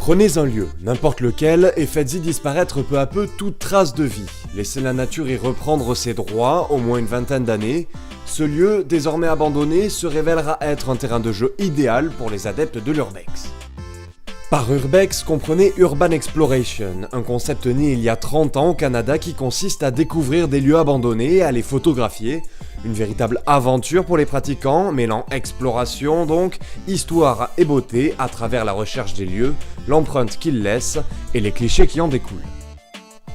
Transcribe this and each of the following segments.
Prenez un lieu, n'importe lequel, et faites-y disparaître peu à peu toute trace de vie. Laissez la nature y reprendre ses droits, au moins une vingtaine d'années. Ce lieu, désormais abandonné, se révélera être un terrain de jeu idéal pour les adeptes de l'urbex. Par urbex, comprenez Urban Exploration, un concept né il y a 30 ans au Canada qui consiste à découvrir des lieux abandonnés et à les photographier. Une véritable aventure pour les pratiquants, mêlant exploration donc, histoire et beauté à travers la recherche des lieux, l'empreinte qu'ils laissent et les clichés qui en découlent.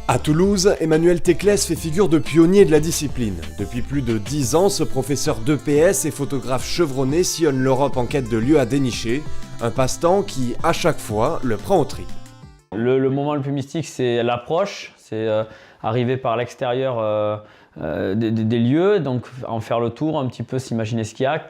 À Toulouse, Emmanuel Teclès fait figure de pionnier de la discipline. Depuis plus de 10 ans, ce professeur d'EPS et photographe chevronné sillonne l'Europe en quête de lieux à dénicher, un passe-temps qui, à chaque fois, le prend au trip. Le moment le plus mystique, c'est l'approche, c'est arriver par l'extérieur des lieux, donc en faire le tour, un petit peu s'imaginer ce qu'il y a,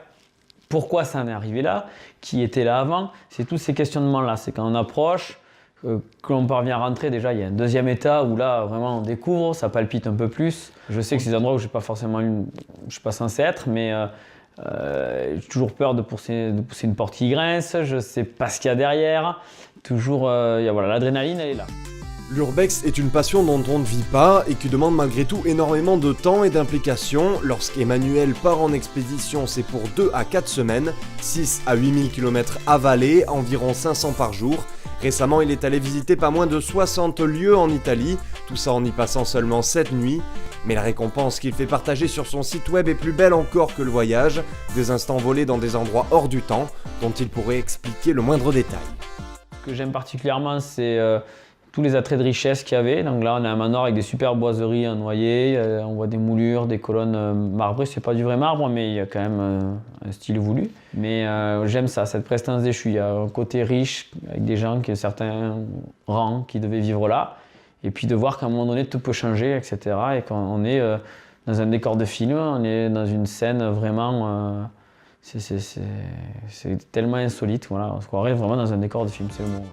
pourquoi ça en est arrivé là, qui était là avant, c'est tous ces questionnements-là, c'est quand on approche, que l'on parvient à rentrer, déjà il y a un deuxième état où là vraiment on découvre, ça palpite un peu plus. Je sais que c'est des endroits où je suis pas censé être, mais j'ai toujours peur de pousser une porte qui grince, je sais pas ce qu'il y a derrière, toujours voilà, l'adrénaline elle est là. L'urbex est une passion dont on ne vit pas et qui demande malgré tout énormément de temps et d'implication. Lorsqu'Emmanuel part en expédition, c'est pour 2 à 4 semaines, 6 à 8000 km avalés, environ 500 par jour. Récemment, il est allé visiter pas moins de 60 lieux en Italie, tout ça en y passant seulement 7 nuits. Mais la récompense qu'il fait partager sur son site web est plus belle encore que le voyage, des instants volés dans des endroits hors du temps, dont il pourrait expliquer le moindre détail. Ce que j'aime particulièrement, c'est tous les attraits de richesse qu'il y avait. Donc là, on a un manoir avec des super boiseries en noyer, on voit des moulures, des colonnes marbrées. C'est pas du vrai marbre, mais il y a quand même un style voulu. Mais j'aime ça, cette prestance déchue. Il y a un côté riche, avec des gens qui ont certains rangs qui devaient vivre là. Et puis de voir qu'à un moment donné, tout peut changer, etc. Et qu'on est dans un décor de film, on est dans une scène vraiment... c'est tellement insolite, voilà. On se croirait vraiment dans un décor de film, c'est le mot.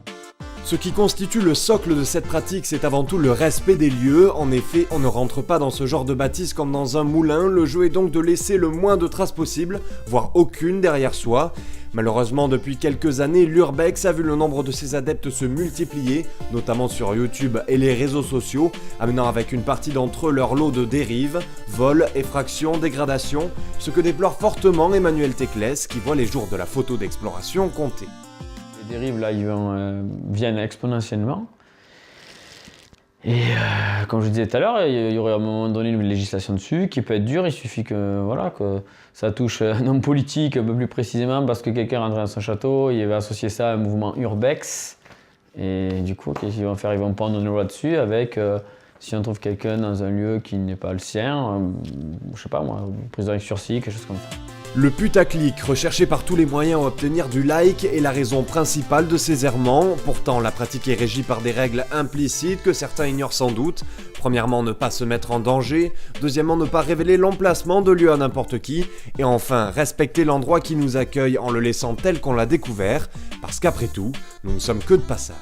Ce qui constitue le socle de cette pratique, c'est avant tout le respect des lieux. En effet, on ne rentre pas dans ce genre de bâtisse comme dans un moulin, le jeu est donc de laisser le moins de traces possible, voire aucune derrière soi. Malheureusement, depuis quelques années, l'urbex a vu le nombre de ses adeptes se multiplier, notamment sur YouTube et les réseaux sociaux, amenant avec une partie d'entre eux leur lot de dérives, vols, effractions, dégradations, ce que déplore fortement Emmanuel Teclès, qui voit les jours de la photo d'exploration compter. Les dérives là, viennent exponentiellement. Et comme je disais tout à l'heure, il y aurait à un moment donné une législation dessus qui peut être dure. Il suffit que ça touche un homme politique un peu plus précisément parce que quelqu'un rentre dans son château, il va associer ça à un mouvement urbex. Et du coup, qu'est-ce qu'ils vont faire? Ils vont prendre une loi dessus avec si on trouve quelqu'un dans un lieu qui n'est pas le sien, je sais pas moi, prise avec sursis, quelque chose comme ça. Le putaclic, recherché par tous les moyens à obtenir du like, est la raison principale de ces errements. Pourtant, la pratique est régie par des règles implicites que certains ignorent sans doute. Premièrement, ne pas se mettre en danger. Deuxièmement, ne pas révéler l'emplacement de lieu à n'importe qui. Et enfin, respecter l'endroit qui nous accueille en le laissant tel qu'on l'a découvert. Parce qu'après tout, nous ne sommes que de passage.